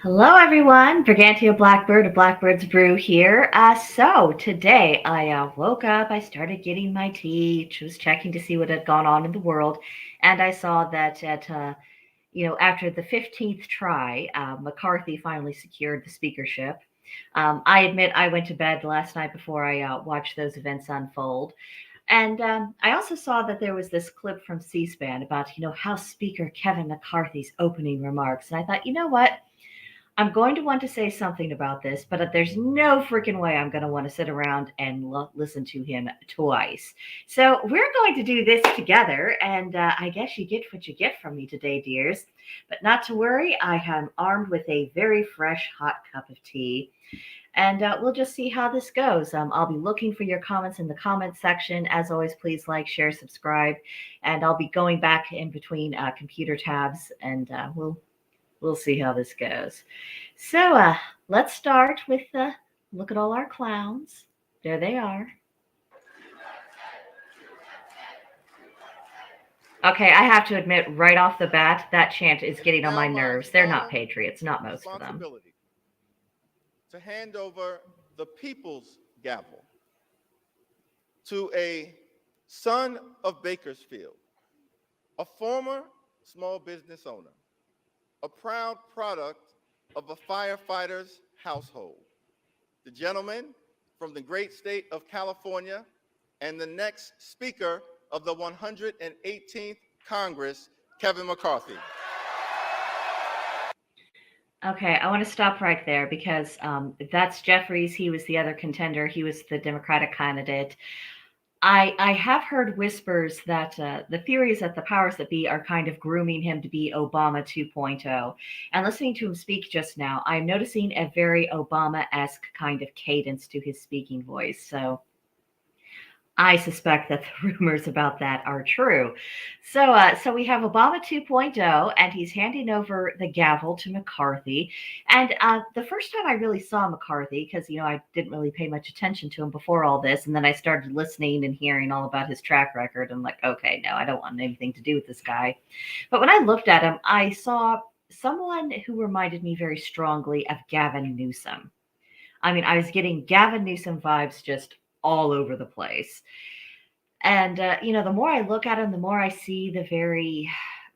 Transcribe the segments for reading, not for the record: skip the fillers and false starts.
Hello, everyone. Brigantia Blackbird of Blackbird's Brew here. So today I woke up, I started getting my tea, was checking to see what had gone on in the world, and I saw that after the 15th try, McCarthy finally secured the speakership. I admit I went to bed last night before I watched those events unfold. And I also saw that there was this clip from C-SPAN about, House Speaker Kevin McCarthy's opening remarks. And I thought, you know what? I'm going to want to say something about this, but there's no freaking way I'm going to want to sit around and listen to him twice. So we're going to do this together, and I guess you get what you get from me today, dears. But not to worry, I am armed with a very fresh, hot cup of tea. And we'll just see how this goes. I'll be looking for your comments in the comments section. As always, please like, share, subscribe. And I'll be going back in between computer tabs, and we'll see how this goes. So let's start with look at all our clowns. There they are. Okay, I have to admit right off the bat, that chant is getting on my nerves. They're not patriots, not most of them. To hand over the people's gavel to a son of Bakersfield, a former small business owner, a proud product of a firefighter's household. The gentleman from the great state of California and the next Speaker of the 118th Congress, Kevin McCarthy. Okay, I want to stop right there because that's Jeffries. He was the other contender. He was the Democratic candidate. I have heard whispers that the theory is that the powers that be are kind of grooming him to be Obama 2.0. And listening to him speak just now, I'm noticing a very Obama-esque kind of cadence to his speaking voice. So I suspect that the rumors about that are true. So we have Obama 2.0, and he's handing over the gavel to McCarthy. And the first time I really saw McCarthy, because I didn't really pay much attention to him before all this, and then I started listening and hearing all about his track record. I'm like, okay, no, I don't want anything to do with this guy. But when I looked at him, I saw someone who reminded me very strongly of Gavin Newsom. I mean, I was getting Gavin Newsom vibes just all over the place. And, the more I look at him, the more I see the very,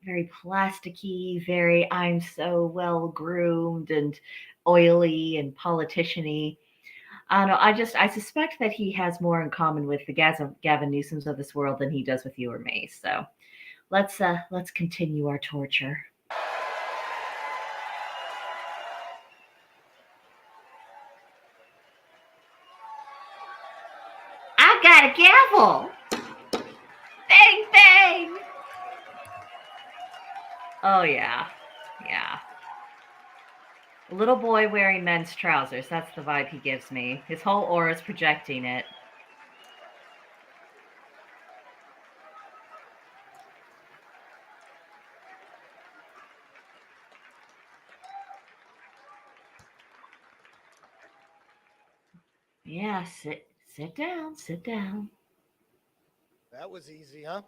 very plasticky, very, I'm so well groomed and oily and politician-y. I don't know. I suspect that he has more in common with the Gavin Newsoms of this world than he does with you or me. So let's continue our torture. I got a gavel. Bang, bang. Oh, yeah. Yeah. A little boy wearing men's trousers. That's the vibe he gives me. His whole aura is projecting it. Yeah, sit down, sit down. That was easy, huh?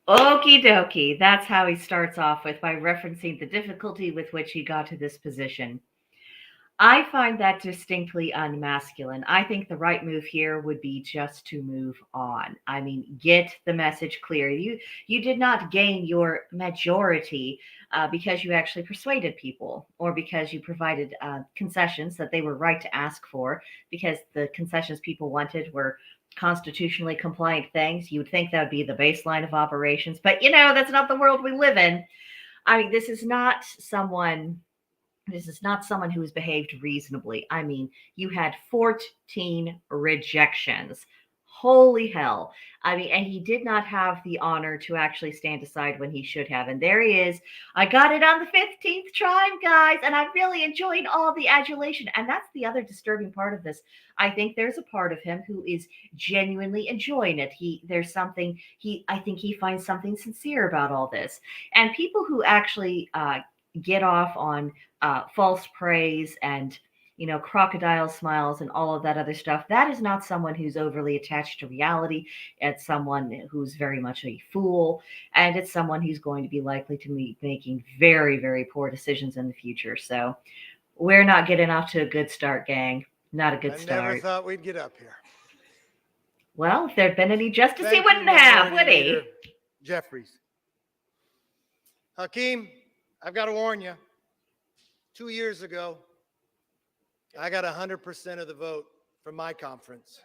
Okie dokie. That's how he starts off with, by referencing the difficulty with which he got to this position. I find that distinctly unmasculine. I think the right move here would be just to move on. I mean, get the message clear. You did not gain your majority because you actually persuaded people, or because you provided concessions that they were right to ask for, because the concessions people wanted were constitutionally compliant things. You would think that would be the baseline of operations, but that's not the world we live in. I mean, this is not someone who has behaved reasonably. I mean, you had 14 rejections. Holy hell. I mean, and he did not have the honor to actually stand aside when he should have. And there he is. I got it on the 15th try, guys, and I'm really enjoying all the adulation. And that's the other disturbing part of this. I think there's a part of him who is genuinely enjoying it. I think he finds something sincere about all this. And people who actually get off on false praise and crocodile smiles and all of that other stuff. That is not someone who's overly attached to reality. It's someone who's very much a fool, and it's someone who's going to be likely to be making very, very poor decisions in the future. So we're not getting off to a good start, gang. Not a good start. I never thought we'd get up here. Well, if there'd been any justice, he Thank wouldn't you, have, Minority would he? Leader Jeffries. Hakeem, I've got to warn you. 2 years ago, I got 100% of the vote from my conference.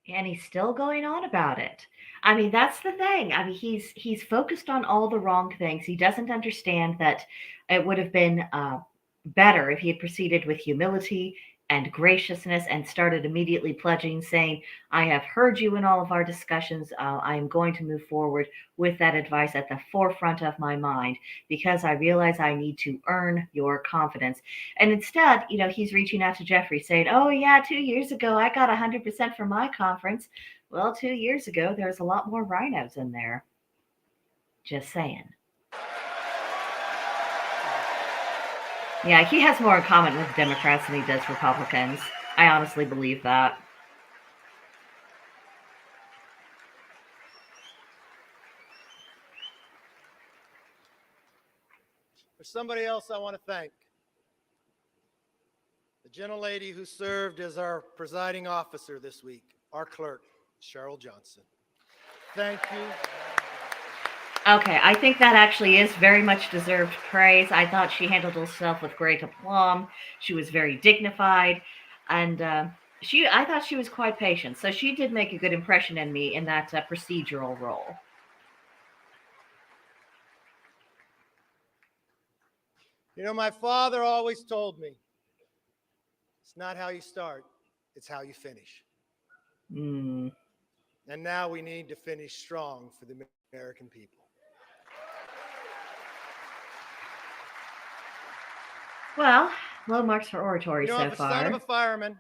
And he's still going on about it. I mean, that's the thing. I mean, he's focused on all the wrong things. He doesn't understand that it would have been better if he had proceeded with humility and graciousness and started immediately pledging, saying, I have heard you in all of our discussions. I am going to move forward with that advice at the forefront of my mind because I realize I need to earn your confidence. And instead, he's reaching out to Jeffrey saying, oh, yeah, 2 years ago, I got 100% from my conference. Well, 2 years ago, there's a lot more rhinos in there. Just saying. Yeah, he has more in common with Democrats than he does Republicans. I honestly believe that. There's somebody else I want to thank. The gentlelady who served as our presiding officer this week, our clerk, Cheryl Johnson. Thank you. Okay, I think that actually is very much deserved praise. I thought she handled herself with great aplomb. She was very dignified, and I thought she was quite patient. So she did make a good impression in me in that procedural role. My father always told me, it's not how you start, it's how you finish. And now we need to finish strong for the American people. Well, low marks for oratory so I'm the far. son of a fireman,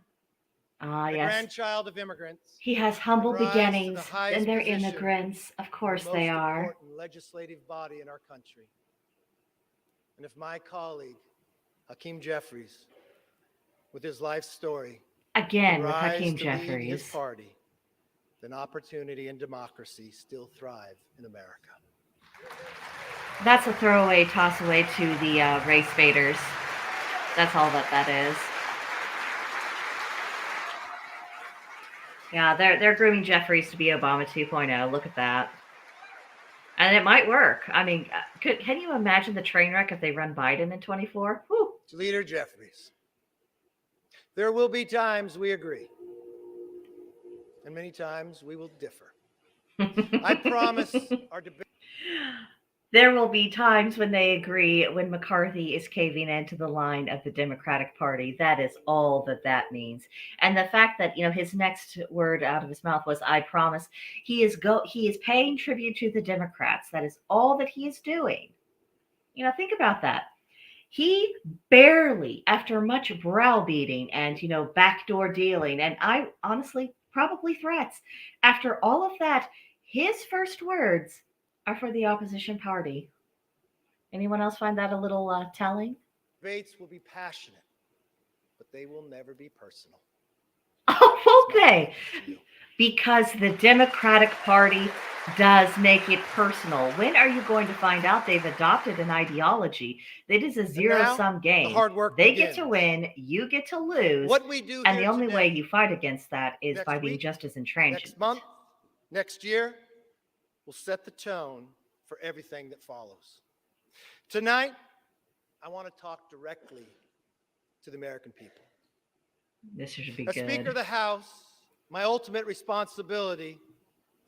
yes. grandchild of immigrants. He has humble beginnings, and they're immigrants. Of course they are. The most important legislative body in our country. And if my colleague, Hakeem Jeffries, with his life story, again with Hakeem Jeffries, his party, then opportunity and democracy still thrive in America. That's a throwaway toss away to the race baiters. That's all that is. Yeah, they're grooming Jeffries to be Obama 2.0. Look at that. And it might work. I mean, can you imagine the train wreck if they run Biden in 24? Whew. Leader Jeffries, there will be times we agree, and many times we will differ. I promise our debate. There will be times when they agree, when McCarthy is caving into the line of the Democratic Party. That is all that means. And the fact that, his next word out of his mouth was, I promise, he is paying tribute to the Democrats. That is all that he is doing. Think about that. He barely, after much browbeating and, backdoor dealing, and I honestly probably threats, after all of that, his first words are for the opposition party. Anyone else find that a little telling? Debates will be passionate, but they will never be personal. Oh, won't they? Because the Democratic Party does make it personal. When are you going to find out they've adopted an ideology that is a zero-sum game? The hard work they begins. get to win, you get to lose. What we do and here the only today, way you fight against that is by being week, just as intransigent. Next month, next year, will set the tone for everything that follows. Tonight, I want to talk directly to the American people. This should be As good. Speaker of the House, my ultimate responsibility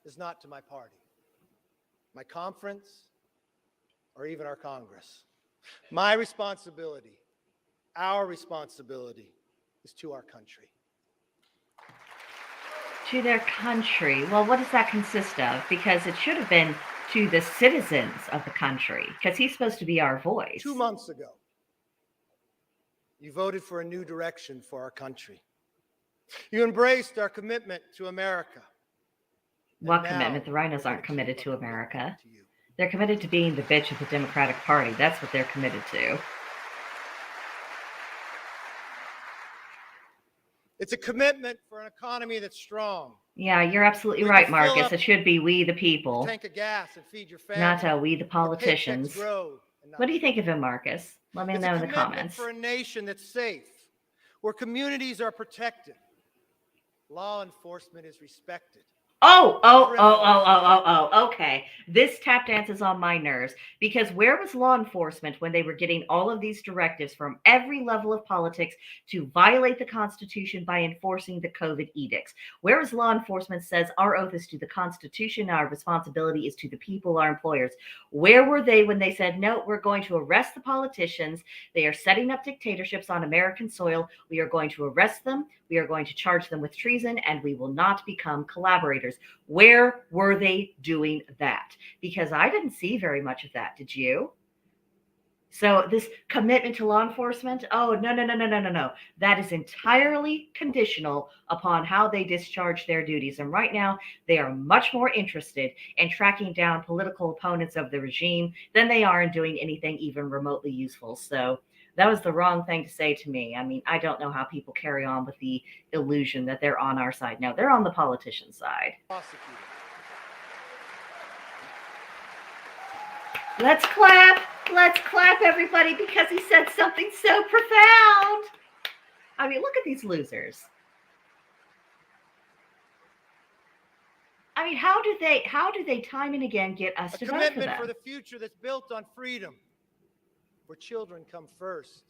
is not to my party, my conference, or even our Congress. My responsibility, our responsibility, is to our country. To their country. Well, what does that consist of? Because it should have been to the citizens of the country, because he's supposed to be our voice. 2 months ago, you voted for a new direction for our country. You embraced our commitment to America. What commitment? The rhinos aren't committed to America. They're committed to being the bitch of the Democratic Party. That's what they're committed to. It's a commitment for an economy that's strong. Yeah, you're absolutely We right, can fill Marcus. up It should be we the a people, tank of gas and feed your family. not we the Where paychecks politicians. grow and not What do you think shrink. of him, Marcus? Let me It's know a in the commitment comments. for a nation that's safe, where communities are protected, law enforcement is respected. Okay. This tap dance is on my nerves because where was law enforcement when they were getting all of these directives from every level of politics to violate the Constitution by enforcing the COVID edicts? Where is law enforcement says our oath is to the Constitution, our responsibility is to the people, our employers? Where were they when they said, no, we're going to arrest the politicians. They are setting up dictatorships on American soil. We are going to arrest them. We are going to charge them with treason, and we will not become collaborators. Where were they doing that? Because I didn't see very much of that. Did you? So this commitment to law enforcement, no. That is entirely conditional upon how they discharge their duties. And right now, they are much more interested in tracking down political opponents of the regime than they are in doing anything even remotely useful. So that was the wrong thing to say to me. I mean, I don't know how people carry on with the illusion that they're on our side. No, they're on the politician side. Prosecuted. Let's clap. Let's clap, everybody, because he said something so profound. I mean, look at these losers. I mean, how do they time and again get us to vote for them? A commitment for the future that's built on freedom, where children come first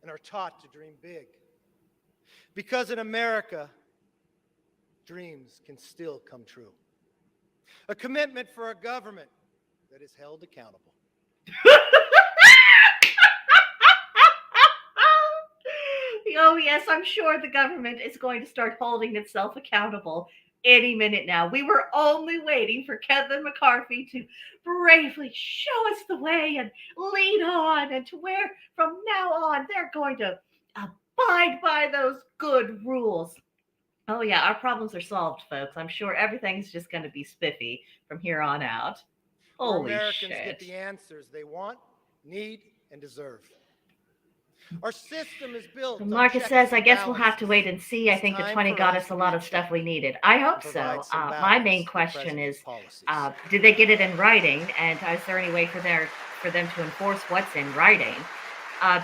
and are taught to dream big. Because in America, dreams can still come true. A commitment for a government that is held accountable. Oh, yes, I'm sure the government is going to start holding itself accountable any minute now. We were only waiting for Kevin McCarthy to bravely show us the way and lead on, and to where from now on they're going to abide by those good rules. Oh, yeah, our problems are solved, folks. I'm sure everything's just going to be spiffy from here on out. Holy Americans shit. get the answers they want, need, and deserve. Our system is built on Marcus checks says, I and guess we'll have to balances. wait and see. I It's think the time 20 for got us us a to lot be of stuff we checked needed. I hope and so. provide some My balance main to question President's is, policies. did they get it in writing? And is there any way for them to enforce what's in writing?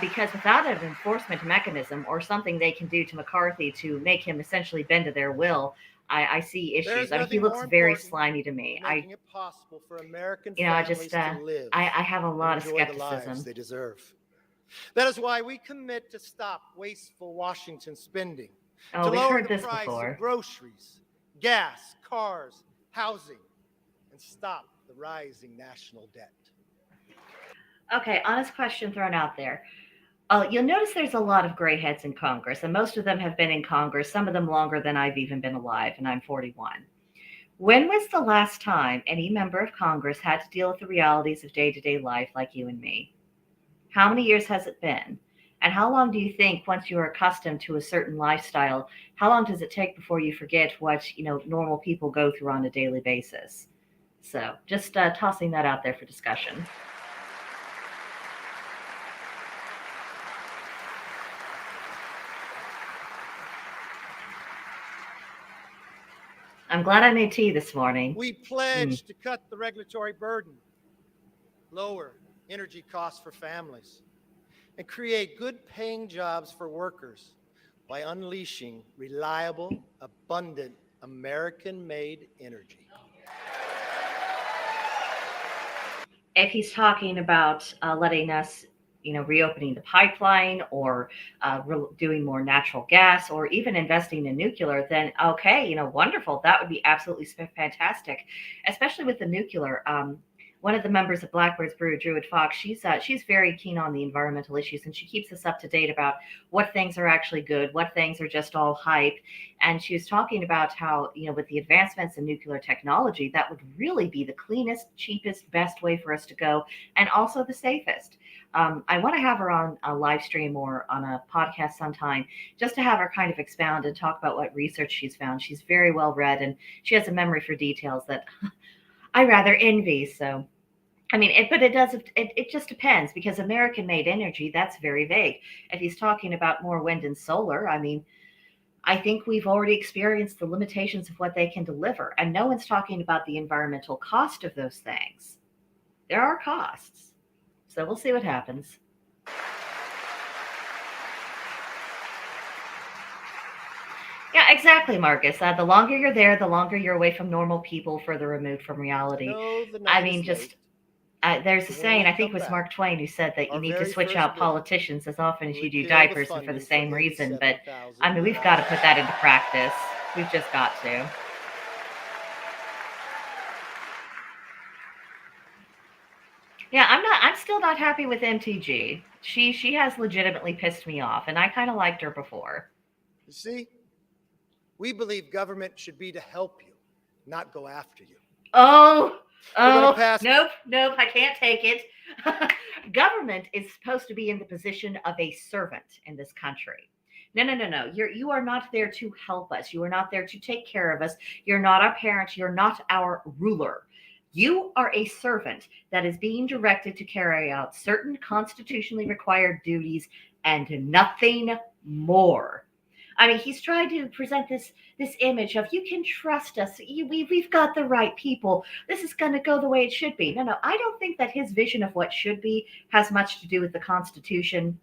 Because without an enforcement mechanism or something they can do to McCarthy to make him essentially bend to their will, I see issues. I mean, he looks very slimy to me. Making it possible for American I families just, to live I have a lot of and enjoy the lives skepticism. they deserve. That is why we commit to stop wasteful Washington spending, Oh, to we've lower heard the this price before. of groceries, gas, cars, housing, and stop the rising national debt. Okay, honest question thrown out there. You'll notice there's a lot of gray heads in Congress, and most of them have been in Congress, some of them longer than I've even been alive, and I'm 41. When was the last time any member of Congress had to deal with the realities of day-to-day life like you and me? How many years has it been? And how long do you think, once you're accustomed to a certain lifestyle, how long does it take before you forget what, normal people go through on a daily basis? So just tossing that out there for discussion. I'm glad I made tea this morning. We pledge to cut the regulatory burden, lower energy costs for families, and create good paying jobs for workers by unleashing reliable, abundant, American-made energy. If he's talking about letting us, reopening the pipeline, or doing more natural gas, or even investing in nuclear, then okay, wonderful. That would be absolutely fantastic, especially with the nuclear. One of the members of Blackbird's brew, Druid Foxx, she's very keen on the environmental issues, and she keeps us up to date about what things are actually good, what things are just all hype. And she was talking about how, with the advancements in nuclear technology, that would really be the cleanest, cheapest, best way for us to go, and also the safest. I want to have her on a live stream or on a podcast sometime, just to have her kind of expound and talk about what research she's found. She's very well read, and she has a memory for details that I rather envy. So I mean, but it does. It just depends, because American-made energy, that's very vague. If he's talking about more wind and solar, I mean, I think we've already experienced the limitations of what they can deliver, and no one's talking about the environmental cost of those things. There are costs, so we'll see what happens. Yeah, exactly, Marcus. The longer you're there, the longer you're away from normal people, further removed from reality. No, the I night mean, is just late. there's a But when saying, we I think it come was back, Mark Twain, who said that you our need to very switch first out bill politicians as often as will you do repeal the diapers, and for the funding same for reason. But 87,000 I mean, we've got to put that into practice. We've just got to. Yeah, I'm still not happy with MTG. She has legitimately pissed me off, and I kind of liked her before. You see, we believe government should be to help you, not go after you. Oh, pass- nope, I can't take it. Government is supposed to be in the position of a servant in this country. No. You are not there to help us. You are not there to take care of us. You're not our parent. You're not our ruler. You are a servant that is being directed to carry out certain constitutionally required duties and nothing more. I mean, he's trying to present this image of, you can trust us. We've got the right people. This is going to go the way it should be. No, I don't think that his vision of what should be has much to do with the Constitution,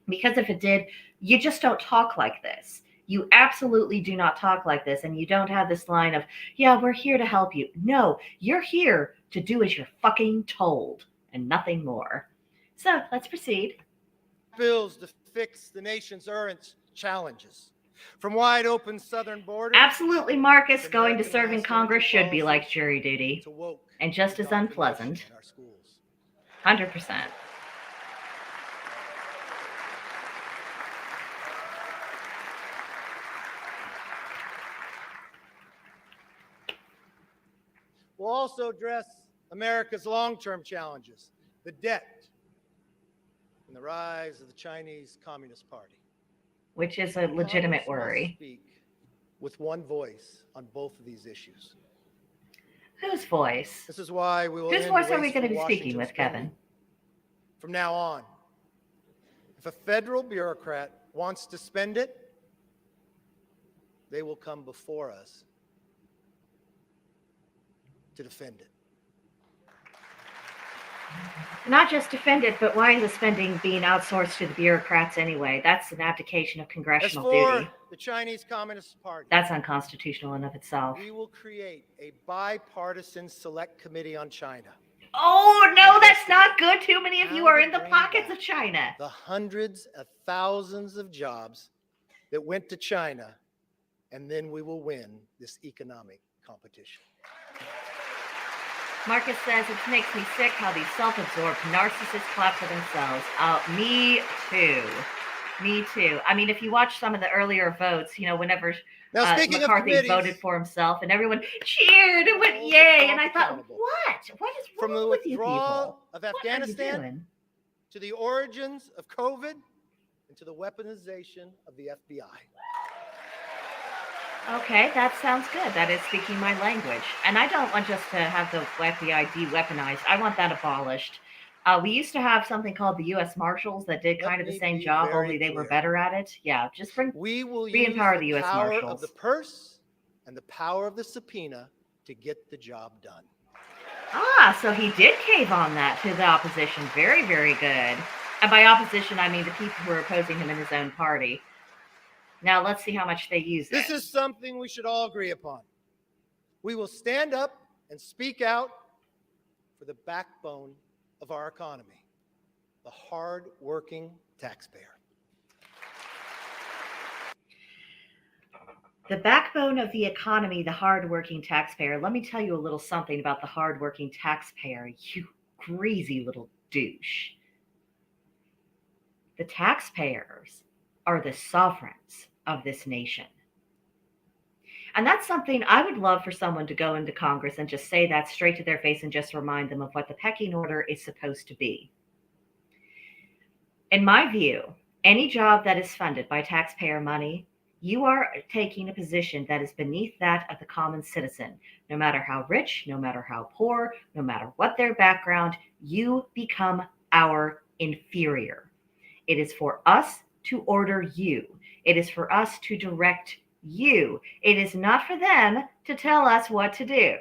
because if it did, you just don't talk like this. You absolutely do not talk like this, and you don't have this line of, yeah, we're here to help you. No, you're here to do as you're fucking told, and nothing more. So let's proceed. Bills to fix the nation's current challenges. From wide open southern borders. Absolutely, Marcus, going to serve in Congress should be like jury duty, and just as unpleasant. 100%. We'll also address America's long-term challenges, the debt, and the rise of the Chinese Communist Party. Which is a legitimate worry. Speak with one voice on both of these issues. Whose voice? This is why we will. Whose voice are we going to be speaking with, Kevin? From now on, if a federal bureaucrat wants to spend it, they will come before us to defend it. Not just defend it, but why is the spending being outsourced to the bureaucrats anyway? That's an abdication of congressional duty. The Chinese Communist Party. That's unconstitutional in of itself. We will create a bipartisan select committee on China. Oh, no, that's not good. Too many of you are in the pockets of China. The hundreds of thousands of jobs that went to China, and then we will win this economic competition. Marcus says, it makes me sick how these self-absorbed narcissists clap for themselves. Me too. Me too. I mean, if you watch some of the earlier votes, you know, whenever McCarthy voted for himself and everyone cheered and went, yay. And I thought, what? What is wrong with you people? From the withdrawal of Afghanistan to the origins of COVID and to the weaponization of the FBI. Okay, that sounds good. That is speaking my language. And I don't want just to have the FBI de-weaponized. I want that abolished. We used to have something called the U.S. Marshals that did kind of the same job, only they were better at it. Yeah, just re-empower the U.S. Marshals. Of the purse and the power of the subpoena to get the job done. Ah, so he did cave on that to the opposition. Very, very good. And by opposition, I mean the people who are opposing him in his own party. Now let's see how much they use it. This is something we should all agree upon. We will stand up and speak out for the backbone of our economy, the hard-working taxpayer. The backbone of the economy, the hard-working taxpayer. Let me tell you a little something about the hard-working taxpayer, you crazy little douche. The taxpayers are the sovereigns of this nation. And that's something I would love for someone to go into Congress and just say that straight to their face and just remind them of what the pecking order is supposed to be. In my view, any job that is funded by taxpayer money, you are taking a position that is beneath that of the common citizen. No matter how rich, no matter how poor, no matter what their background, you become our inferior. It is for us to order you. It is for us to direct you. It is not for them to tell us what to do.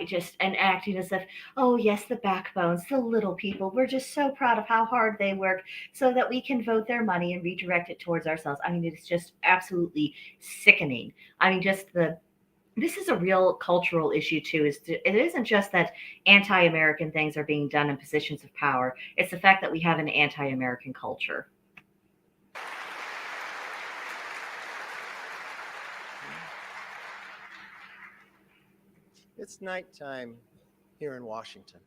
Just and acting as if, oh yes, the backbones, the little people. We're just so proud of how hard they work so that we can vote their money and redirect it towards ourselves. I mean, it's just absolutely sickening. I mean, this is a real cultural issue too. It isn't just that anti-American things are being done in positions of power. It's the fact that we have an anti-American culture. It's nighttime here in Washington.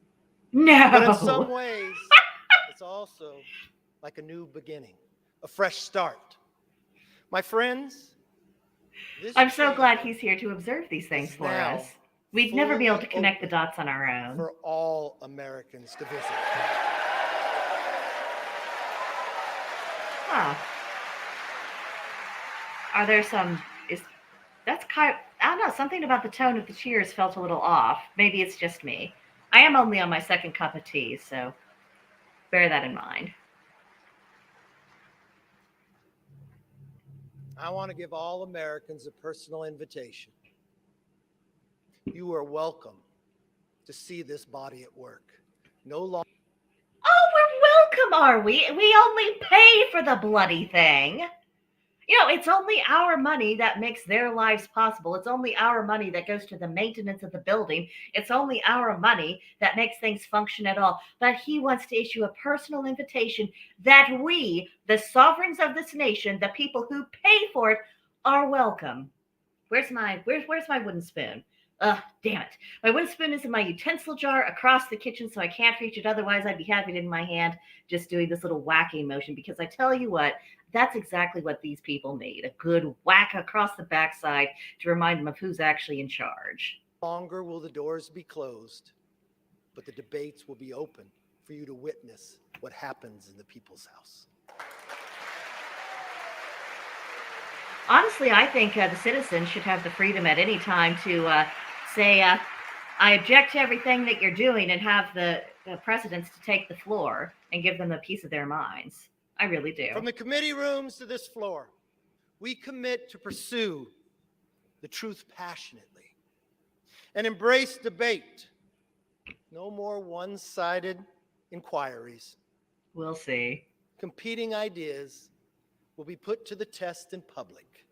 No. But in some ways, it's also like a new beginning, a fresh start. My friends, I'm so glad he's here to observe these things for us. We'd never be able to connect the dots on our own. For all Americans to visit. Huh. Are there some... I don't know, something about the tone of the cheers felt a little off. Maybe it's just me. I am only on my second cup of tea, so bear that in mind. I want to give all Americans a personal invitation. You are welcome to see this body at work. No longer. Oh, we're welcome, are we? We only pay for the bloody thing. You know, it's only our money that makes their lives possible. It's only our money that goes to the maintenance of the building. It's only our money that makes things function at all. But he wants to issue a personal invitation that we, the sovereigns of this nation, the people who pay for it, are welcome. Where's my wooden spoon? Damn it. My wooden spoon is in my utensil jar across the kitchen, so I can't reach it. Otherwise, I'd be having it in my hand, just doing this little whacking motion, because I tell you what, that's exactly what these people need. A good whack across the backside to remind them of who's actually in charge. No longer will the doors be closed, but the debates will be open for you to witness what happens in the people's house. Honestly, I think the citizens should have the freedom at any time to say, I object to everything that you're doing, and have the presidents to take the floor and give them a piece of their minds. I really do. From the committee rooms to this floor, we commit to pursue the truth passionately and embrace debate. No more one-sided inquiries. We'll see. Competing ideas will be put to the test in public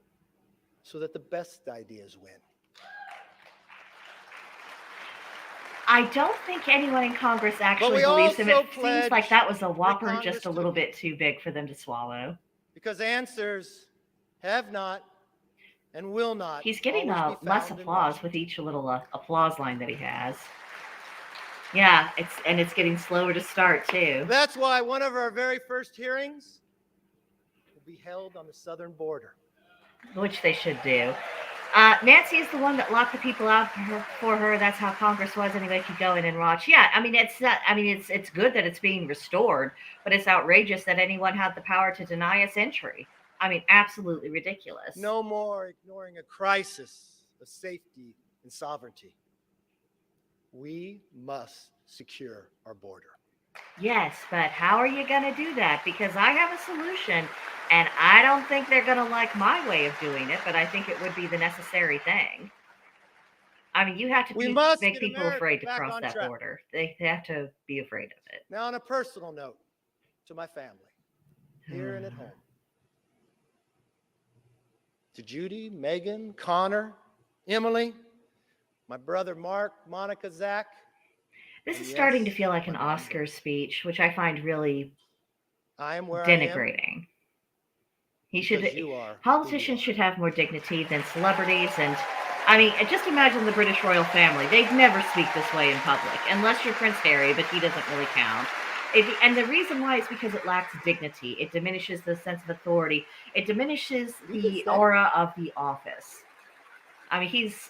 so that the best ideas win. I don't think anyone in Congress actually believes him. It seems like that was a whopper just a little bit too big for them to swallow. Because answers have not and will not. He's getting less applause with each little applause line that he has. Yeah, it's getting slower to start too. That's why one of our very first hearings will be held on the southern border. Which they should do. Nancy is the one that locked the people out for her. That's how Congress was. Anybody could go in and watch. Yeah, I mean, it's good that it's being restored, but it's outrageous that anyone had the power to deny us entry. I mean, absolutely ridiculous. No more ignoring a crisis of safety and sovereignty. We must secure our border. Yes, but how are you going to do that? Because I have a solution, and I don't think they're going to like my way of doing it, but I think it would be the necessary thing. I mean, you have to make people afraid to cross that border. They have to be afraid of it. Now, on a personal note, to my family, here and at home, to Judy, Megan, Connor, Emily, my brother Mark, Monica, Zach. This is starting to feel like an Oscars speech, which I find really denigrating. Politicians should have more dignity than celebrities. And I mean, just imagine the British royal family. They'd never speak this way in public, unless you're Prince Harry, but he doesn't really count. And the reason why is because it lacks dignity. It diminishes the sense of authority. It diminishes the aura of the office. I mean, he's...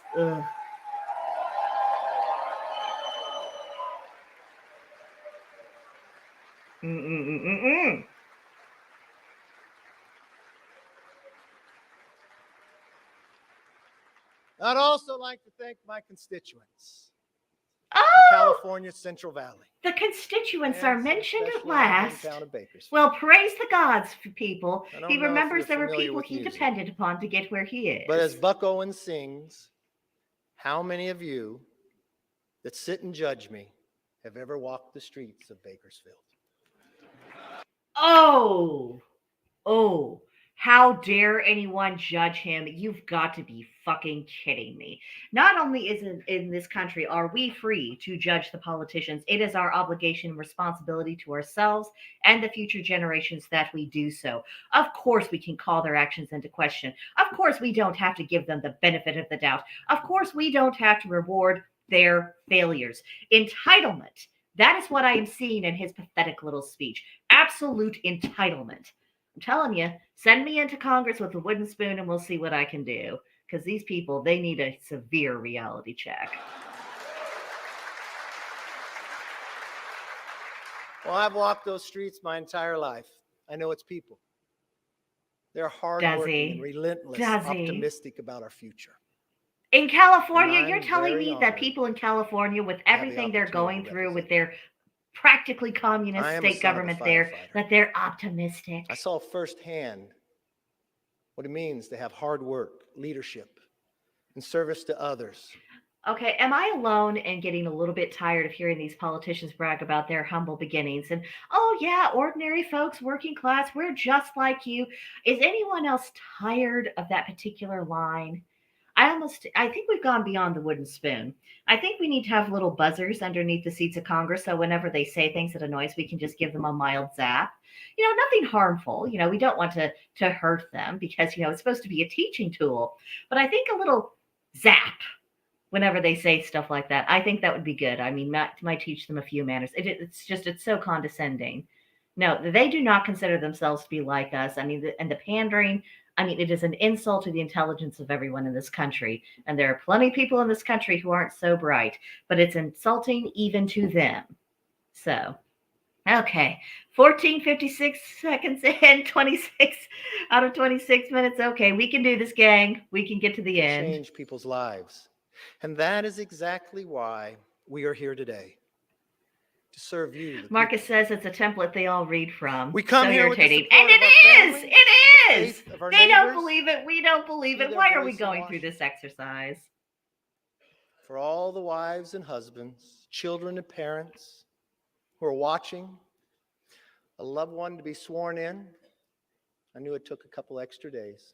I'd also like to thank my constituents. Oh, California's Central Valley. The constituents Yes, are mentioned at especially in my last. hometown of Bakersfield. Well, praise the gods, people. I don't He know if remembers you're there were familiar people with he music. depended upon to get where he is. But as Buck Owens sings, how many of you that sit and judge me have ever walked the streets of Bakersfield? Oh, how dare anyone judge him? You've got to be fucking kidding me. Not only is it in this country are we free to judge the politicians, it is our obligation and responsibility to ourselves and the future generations that we do so. Of course, we can call their actions into question. Of course, we don't have to give them the benefit of the doubt. Of course, we don't have to reward their failures. Entitlement. That is what I am seeing in his pathetic little speech. Absolute entitlement. I'm telling you, send me into Congress with a wooden spoon and we'll see what I can do. Because these people, they need a severe reality check. Well, I've walked those streets my entire life. I know it's people. They're hardworking and relentless, optimistic about our future. In California, And you're I'm telling very me that honored people in California, with have the everything they're opportunity going to through, with represent their practically communist I am a state son of a government there, firefighter. that they're optimistic. I saw firsthand what it means to have hard work, leadership, and service to others. Okay, am I alone in getting a little bit tired of hearing these politicians brag about their humble beginnings and, oh yeah, ordinary folks, working class, we're just like you. Is anyone else tired of that particular line? I think we've gone beyond the wooden spoon. I think we need to have little buzzers underneath the seats of Congress so whenever they say things that annoy us, we can just give them a mild zap. Nothing harmful. We don't want to hurt them because, it's supposed to be a teaching tool. But I think a little zap whenever they say stuff like that, I think that would be good. I mean, might teach them a few manners. It's so condescending. No, they do not consider themselves to be like us. I mean, and the pandering, I mean, it is an insult to the intelligence of everyone in this country. And there are plenty of people in this country who aren't so bright, but it's insulting even to them. So, okay. 14:56 seconds in, 26 out of 26 minutes. Okay, we can do this, gang. We can get to the end. Change people's lives. And that is exactly why we are here today. To serve you. Marcus says it's a template they all read from. We come so here irritating. with the and it is. family, It is. the faith of our They don't neighbors, believe it. We don't believe it. their Why are we voice in going through Washington. this exercise? For all the wives and husbands, children and parents who are watching, a loved one to be sworn in. I knew it took a couple extra days.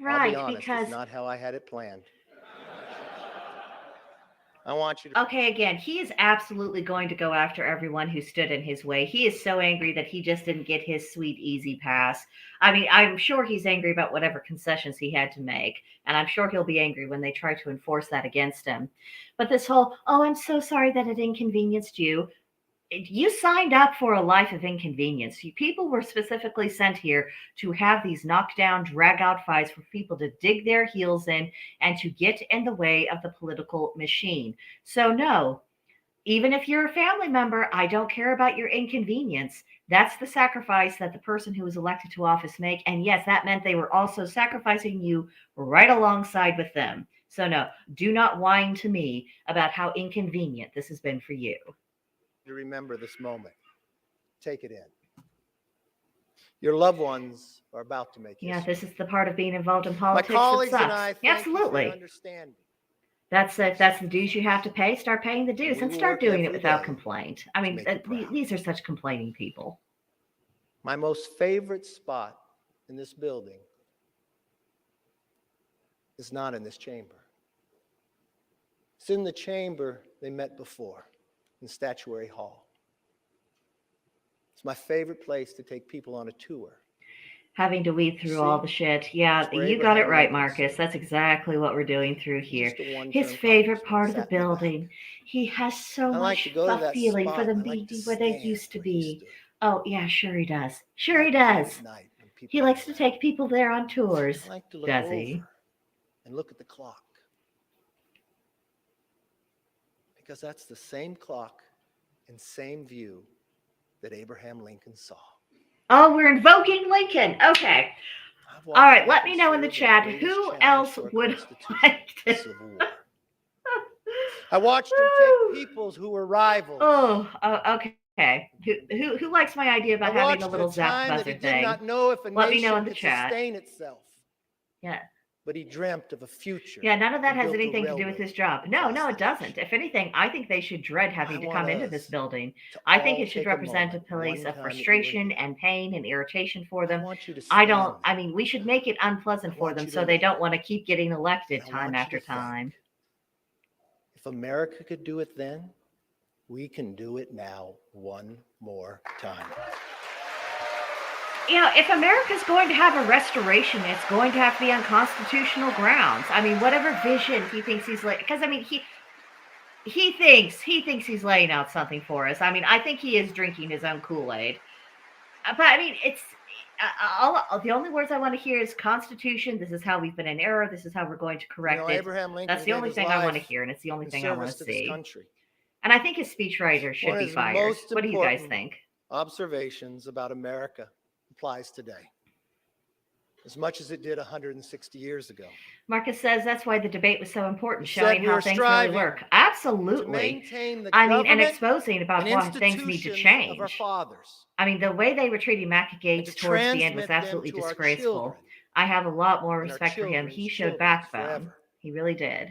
I'll be honest, because it's not how I had it planned. I want you to. okay, again, he is absolutely going to go after everyone who stood in his way. He is so angry that he just didn't get his sweet, easy pass. I mean, I'm sure he's angry about whatever concessions he had to make. And I'm sure he'll be angry when they try to enforce that against him. But this whole, oh, I'm so sorry that it inconvenienced you. You signed up for a life of inconvenience. People were specifically sent here to have these knockdown, drag-out fights for people to dig their heels in and to get in the way of the political machine. So no, even if you're a family member, I don't care about your inconvenience. That's the sacrifice that the person who was elected to office make. And yes, that meant they were also sacrificing you right alongside with them. So no, do not whine to me about how inconvenient this has been for you. To remember this moment. Take it in. Your loved ones are about to make history. Yeah, this is the part of being involved in politics. My colleagues that sucks. and I thank Absolutely. you for understanding. That's the dues you have to pay. Start paying the dues and start doing it without complaint. I mean, these are such complaining people. My most favorite spot in this building is not in this chamber. It's in the chamber they met before. In Statuary Hall. It's my favorite place to take people on a tour. Having to weed through all the shit. Yeah, you got it right, Marcus. That's exactly what we're doing through here. His favorite part of the building. He has so much a feeling for them being where they used to be. Oh, yeah, sure he does. Sure he does. He likes to take people there on tours. Does he? And look at the clock. Because that's the same clock and same view that Abraham Lincoln saw. Oh, we're invoking Lincoln. Okay. All right. Let me know in the chat who else would like to. I watched him Woo! take peoples who were rivals. Okay. Who likes my idea about I having watched a little a zap time that buzzer he did thing? not know if a Let me know in nation the could chat. sustain itself. Yeah. But he dreamt of a future. Yeah, none of that and has built a anything to do with railroad his job. No, across it the doesn't. nation. If anything, I think they should dread I having to want come into us this building. to I think all it should take a represent a moment, place one of time that you were frustration here. and pain and irritation for I them. want you to I stand. mean, we should make it unpleasant I for want them you to so they don't look. want to keep getting elected And I time want you after to think. time. If America could do it then, we can do it now one more time. You know, if America's going to have a restoration, it's going to have to be on constitutional grounds. I mean, whatever vision he thinks he's like, because I mean, he thinks he's laying out something for us. I mean, I think he is drinking his own Kool-Aid. But I mean, it's the only words I want to hear is Constitution. This is how we've been in error. This is how we're going to correct it. Abraham Lincoln That's the gave only his thing I want to life hear, and it's the only in thing I want service to to this see. country. And I think his speechwriter should One be of his fired. most What do you guys important think? Observations about America applies today, as much as it did 160 years ago. Marcus says that's why the debate was so important, He said showing we how were things really striving work. to Absolutely. maintain the I mean, and government exposing about and why things need to institutions of our change. fathers, I mean, the way they were treating Mac and Gates to towards the end was transmit them absolutely to our disgraceful. children I have a lot more and our respect for him. children's He showed children backbone. forever. He really did.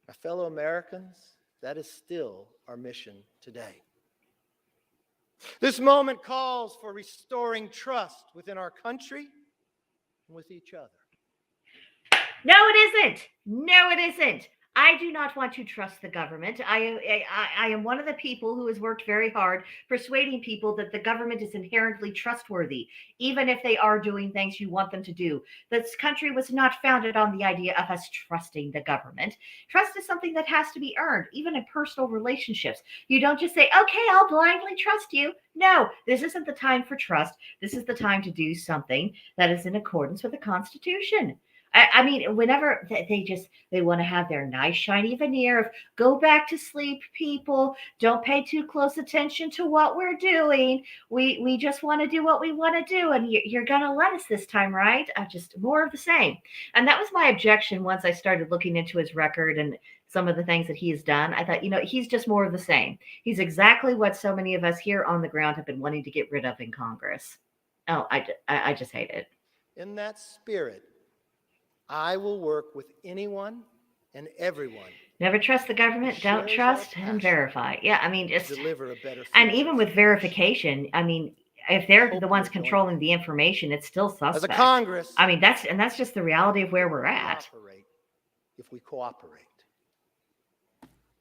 My fellow Americans, that is still our mission today. This moment calls for restoring trust within our country and with each other. No, it isn't. No, it isn't. I do not want to trust the government. I am one of the people who has worked very hard persuading people that the government is inherently trustworthy, even if they are doing things you want them to do. This country was not founded on the idea of us trusting the government. Trust is something that has to be earned, even in personal relationships. You don't just say, okay, I'll blindly trust you. No, this isn't the time for trust. This is the time to do something that is in accordance with the Constitution. I mean, whenever they want to have their nice shiny veneer of go back to sleep, people, don't pay too close attention to what we're doing. We just want to do what we want to do, and you're gonna let us this time, right? Just more of the same. And that was my objection once I started looking into his record and some of the things that he has done. I thought, he's just more of the same. He's exactly what so many of us here on the ground have been wanting to get rid of in Congress. Oh, I just hate it. In that spirit, I will work with anyone and everyone. Never trust the government. Don't trust and verify. Yeah, I mean, just deliver a better and even with verification, I mean, if they're the ones controlling the information, it's still suspect. As a Congress, I mean, that's just the reality of where we're at. If we cooperate.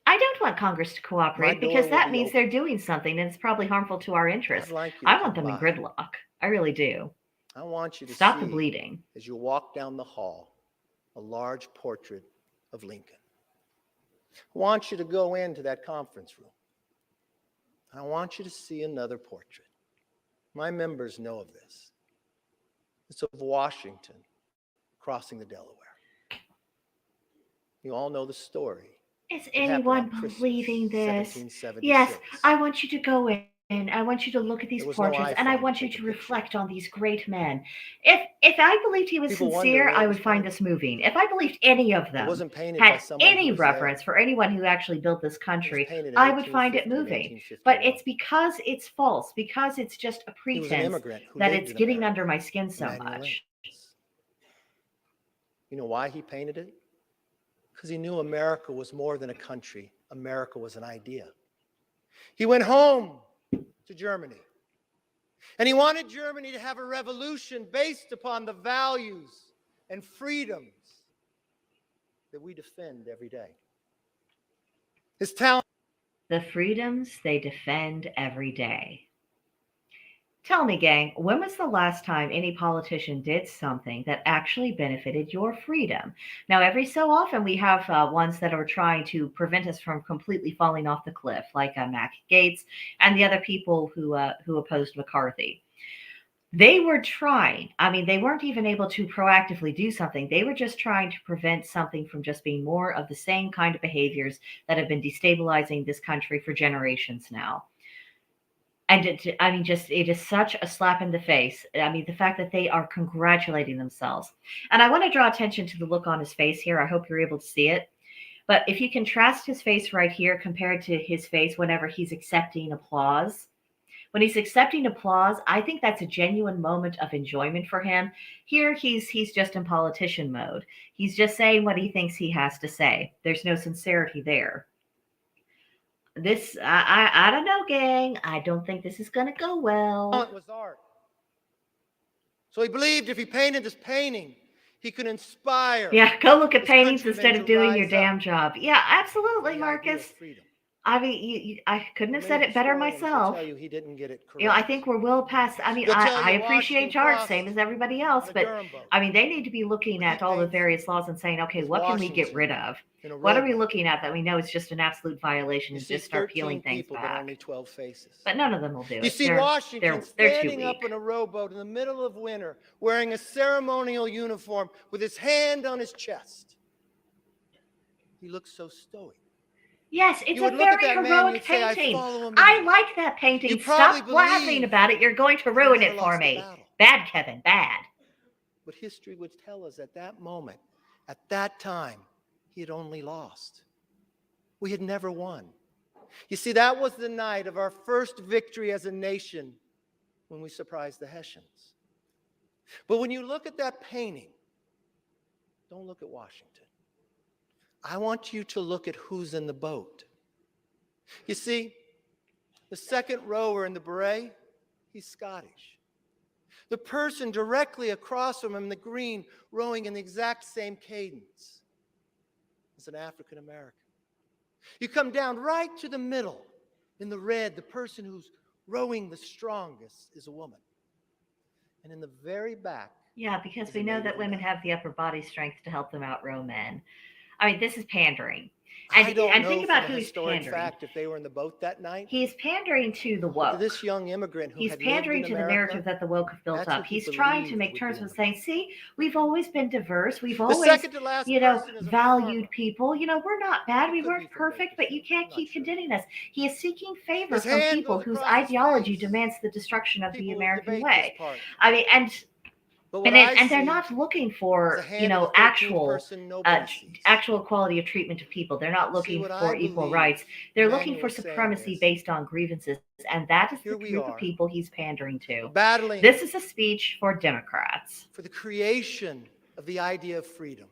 I don't want Congress to cooperate because that means they're doing something and it's probably harmful to our interests. I want them in gridlock. I really do. I want you to stop the bleeding. As you walk down the hall, a large portrait of Lincoln. I want you to go into that conference room. I want you to see another portrait. My members know of this. It's of Washington crossing the Delaware. You all know the story. Is anyone believing this? Yes, I want you to go in. I want you to look at these portraits, and I want you to reflect on these great men. If I believed he was sincere, I would find this moving. If I believed any of them had any reverence for anyone who actually built this country, I would find it moving. But it's because it's false, because it's just a pretense that it's getting under my skin so much. You know why he painted it? Because he knew America was more than a country. America was an idea. He went home to Germany. And he wanted Germany to have a revolution based upon the values and freedoms that we defend every day. His talent. The freedoms they defend every day. Tell me, gang, when was the last time any politician did something that actually benefited your freedom? Now, every so often we have ones that are trying to prevent us from completely falling off the cliff, like Mac Gaetz and the other people who opposed McCarthy. They were trying. I mean, they weren't even able to proactively do something. They were just trying to prevent something from just being more of the same kind of behaviors that have been destabilizing this country for generations now. And it is such a slap in the face. I mean, the fact that they are congratulating themselves. And I want to draw attention to the look on his face here. I hope you're able to see it. But if you contrast his face right here compared to his face whenever he's accepting applause, when he's accepting applause, I think that's a genuine moment of enjoyment for him. Here, he's just in politician mode. He's just saying what he thinks he has to say. There's no sincerity there. This, I don't know, gang. I don't think this is going to go well. It was art. So he believed if he painted this painting, he could inspire. Yeah, go look at his paintings countrymen instead of to doing your rise damn up job. Yeah, for absolutely, the idea of Marcus. freedom. I mean, I couldn't have said Read it better historians will myself. tell you he didn't get it correct. You know, I think we're well past. I mean, They'll tell I you appreciate Washington art, crossed same as everybody else, the but Durham vote. I mean, they need to be looking But he at all the paints various laws and saying, okay, with what can we get Washington rid of? in a What are we rowboat. looking at that we know is just an absolute violation You and see just start 13 peeling things people, but back? only 12 faces. But none of them will do You it. see They're Washington too standing weak. up in a rowboat in the middle of winter, wearing a ceremonial uniform with his hand on his chest. He looks so stoic. Yes, it's You a would look at very that man, heroic you'd say, "I painting. follow him I in." like that painting. You probably Stop laughing believe about it. You're going to he ruin never it for lost a me. battle. Bad, Kevin, bad. But history would tell us at that moment, at that time, he had only lost. We had never won. You see, that was the night of our first victory as a nation when we surprised the Hessians. But when you look at that painting, don't look at Washington. I want you to look at who's in the boat. You see, the second rower in the beret, he's Scottish. The person directly across from him in the green, rowing in the exact same cadence, is an African American. You come down right to the middle in the red, the person who's rowing the strongest is a woman. And in the very back, Yeah, because is we a know Native that women American. have the upper body strength to help them outrow men. I mean, this is pandering. I don't know think for about the who he's historic pandering. fact if they were in the boat that night. He's pandering to the But woke. to this young immigrant who He's had pandering lived to in the America, narrative that the woke have built that's up. who he He's trying to believed make would terms be in with the saying, boat. see, we've always been diverse. We've The always, second to last person is a valued farmer. people. We're not bad. It We could weren't be from perfect, but you Bakersfield. can't I'm not keep sure. condemning us. He is seeking favor His from hand people goes whose across his ideology face. demands the destruction of the People will American debate way. this part. I mean, But what I and they're see not looking is for, the hand of the 13th actual person nobody sees. actual equality of treatment of people. They're not See, looking what for I equal believe rights. They're looking Emmanuel for is saying supremacy is, based on grievances, and that is the here we group of are, people he's pandering to. battling This is a speech for Democrats. for the creation of the idea of freedom.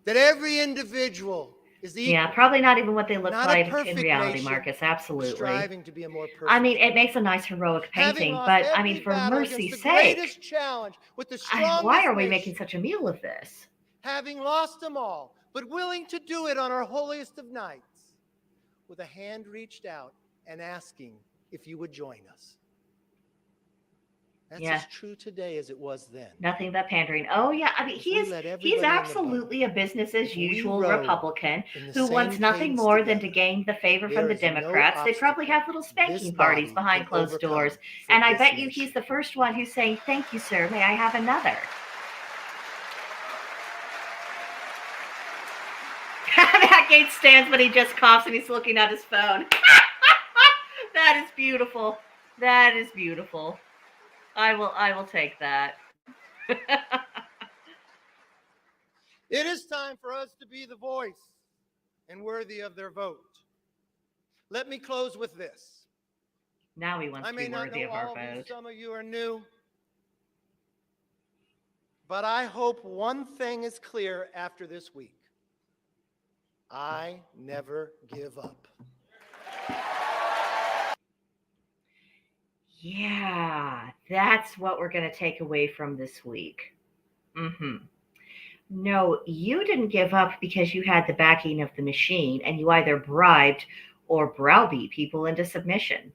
That every individual is equal. Yeah, probably not even what they look Not a like in perfect reality, nation, Marcus. but Absolutely. striving to be a more perfect. I mean, it makes a nice heroic Having painting, lost but I every mean, for battle against mercy's the sake, greatest challenge with the strongest why are we nation, making such a meal of this? having lost them all, but willing to do it on our holiest of nights, with a hand reached out and asking if you would join us. That's Yeah. as true today as it was then. Nothing but pandering. Oh yeah, I mean, If we let everybody he's in the boat, absolutely a business as if we usual rowed Republican in the who wants same nothing cadence more than to together, gain the favor from there the is no Democrats. They probably have little obstacle this spanking parties body behind can closed overcome doors. for And I this bet you nation. he's the first one who's saying, "Thank you, sir. May I have another?" That gate stands when he just coughs and he's looking at his phone. That is beautiful. That is beautiful. I will take that. It is time for us to be the voice and worthy of their vote. Let me close with this. Now he wants I to may be not worthy know of our all of you, vote. some of you are new, but I hope one thing is clear after this week. I never give up. Yeah, that's what we're going to take away from this week. No, you didn't give up because you had the backing of the machine and you either bribed or browbeat people into submission.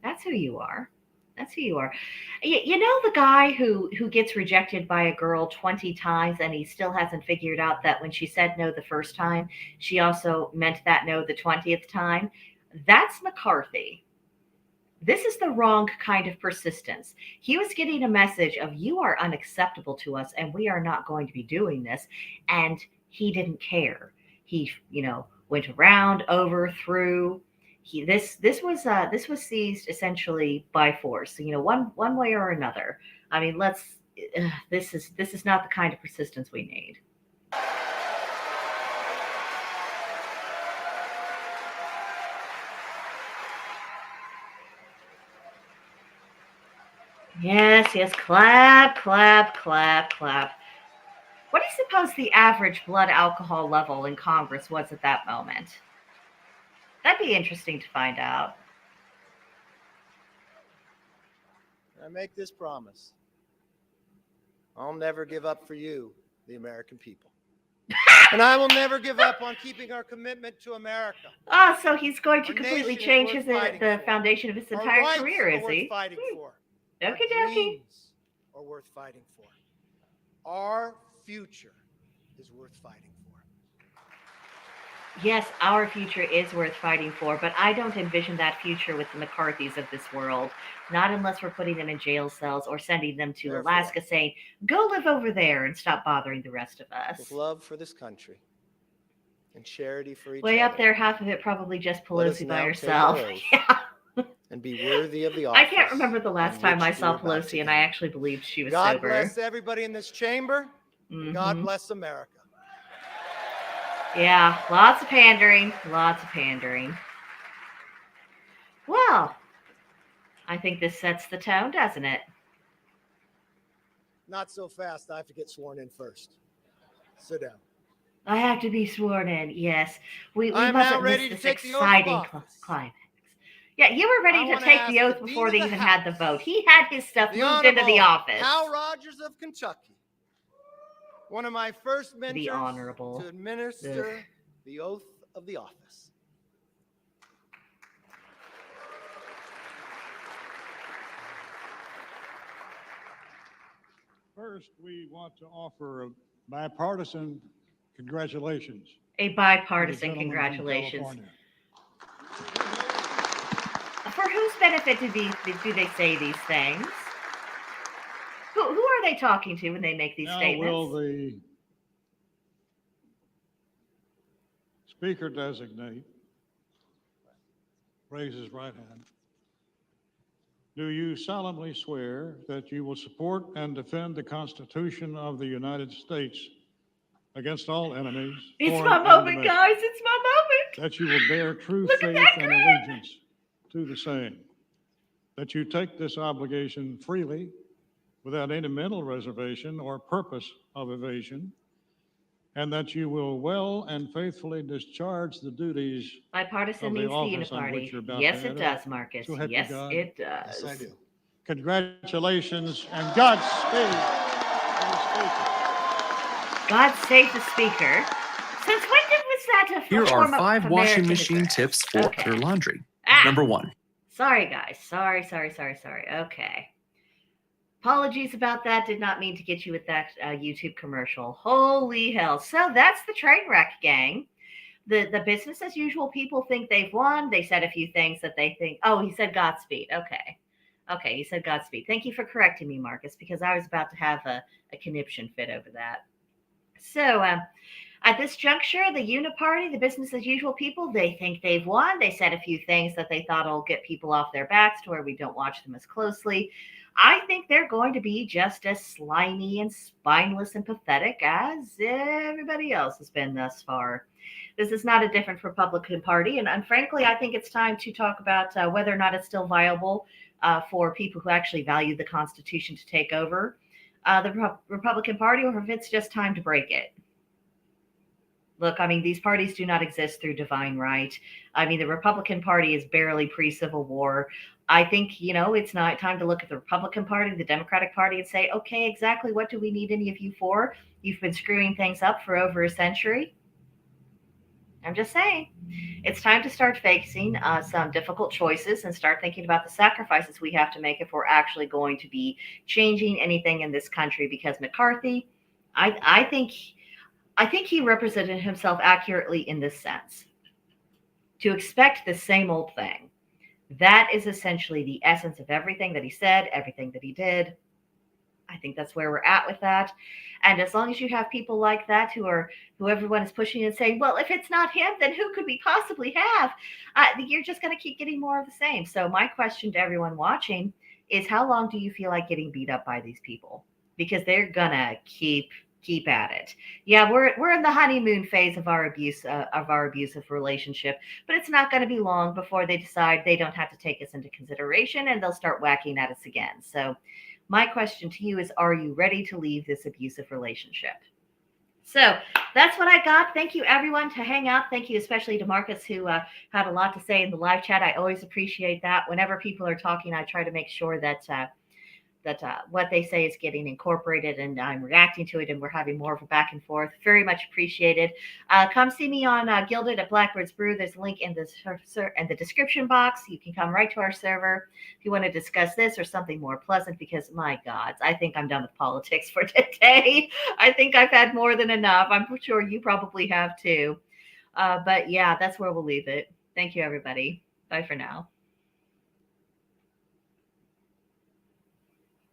That's who you are. That's who you are. You know the guy who gets rejected by a girl 20 times and he still hasn't figured out that when she said no the first time, she also meant that no the 20th time? That's McCarthy. This is the wrong kind of persistence. He was getting a message of you are unacceptable to us and we are not going to be doing this. And he didn't care. He, went around, over, through. This was seized essentially by force. One way or another. I mean, this is not the kind of persistence we need. Yes, yes. Clap, clap, clap, clap. What do you suppose the average blood alcohol level in Congress was at that moment? That'd be interesting to find out. I make this promise. I'll never give up for you, the American people. And I will never give up on keeping our commitment to America. Oh, so he's going to Our completely nation is change worth the fighting for. foundation of his Our entire rights career, are is worth he? fighting for. Our Okie dokie. dreams are worth fighting for. Our future is worth fighting for. Yes, our future is worth fighting for, but I don't envision that future with the McCarthy's of this world. Not unless we're putting them in jail cells or sending them to Therefore, Alaska saying, go live over there and stop bothering the rest of with us. love for this country and charity for each Way other. up there, half of it probably just Let us Pelosi by now herself. take our oath Yeah. and be worthy of the I office. can't remember the last on time I which saw we're about to Pelosi and I enter. actually believed she was God sober. bless everybody in this chamber. And God Mhm. bless America. Yeah, lots of pandering, lots of pandering. Well, I think this sets the tone, doesn't it? Not so fast. I have to get sworn in first. Sit down. I have to be sworn in. Yes, we I am now mustn't ready miss to this take the oath of exciting office. climax. Yeah, you were I ready to wanna take ask the oath the before Dean they of the even had the House, vote. He had his stuff The moved into the Honorable office. Hal Rogers of Kentucky, one of my first mentors The Honorable. to administer the oath of the office. First, we want to offer a bipartisan congratulations. A to the bipartisan gentleman from congratulations. California. For whose benefit do they say these things? Who are they talking to when they make these Now statements? will the speaker designate raise his right hand? Do you solemnly swear that you will support and defend the Constitution of the United States against all enemies, It's foreign my and moment, domestic, guys. It's my moment. that you will bear true Look at faith that and grin. allegiance to the same, that you take this obligation freely without any mental reservation or purpose of evasion, and that you will well and faithfully discharge the duties Bipartisan of the means the office on which uniparty. you're about Yes, to it enter. does, Marcus. So help you Yes, God. it does. Yes, I do. Congratulations and Godspeed to the speaker. God save the speaker. Since when was that a Here are form of 5 washing Americanism? machine tips for Okay. your laundry. Ah. Number 1. Sorry, guys. Sorry. Okay. Apologies about that. Did not mean to get you with that YouTube commercial. Holy hell. So that's the train wreck, gang. The business as usual people think they've won. They said a few things that they think, oh, he said Godspeed. Okay, he said Godspeed. Thank you for correcting me, Marcus, because I was about to have a conniption fit over that. So at this juncture, the uniparty, the business as usual people, they think they've won. They said a few things that they thought will get people off their backs to where we don't watch them as closely. I think they're going to be just as slimy and spineless and pathetic as everybody else has been thus far. This is not a different Republican Party. And frankly, I think it's time to talk about whether or not it's still viable for people who actually value the Constitution to take over the Republican Party, or if it's just time to break it. Look, I mean, these parties do not exist through divine right. I mean, the Republican Party is barely pre-Civil War. I think, it's not time to look at the Republican Party, the Democratic Party, and say, okay, exactly what do we need any of you for? You've been screwing things up for over a century. I'm just saying. It's time to start facing some difficult choices and start thinking about the sacrifices we have to make if we're actually going to be changing anything in this country. Because McCarthy, I think he represented himself accurately in this sense. To expect the same old thing. That is essentially the essence of everything that he said, everything that he did. I think that's where we're at with that. And as long as you have people like that who everyone is pushing and saying, well, if it's not him, then who could we possibly have? You're just going to keep getting more of the same. So my question to everyone watching is, how long do you feel like getting beat up by these people? Because they're going to keep at it. Yeah, we're in the honeymoon phase of our abusive relationship, but it's not going to be long before they decide they don't have to take us into consideration and they'll start whacking at us again. So My question to you is, are you ready to leave this abusive relationship? So that's what I got. Thank you, everyone, to hang out. Thank you especially to Marcus, who had a lot to say in the live chat. I always appreciate that. Whenever people are talking, I try to make sure that what they say is getting incorporated and I'm reacting to it and we're having more of a back and forth. Very much appreciated. Come see me on Gilded at Blackbird's Brew. There's a link in the description box. You can come right to our server if you want to discuss this or something more pleasant, because my God, I think I'm done with politics for today. I think I've had more than enough. I'm sure you probably have too. But yeah, that's where we'll leave it. Thank you, everybody. Bye for now.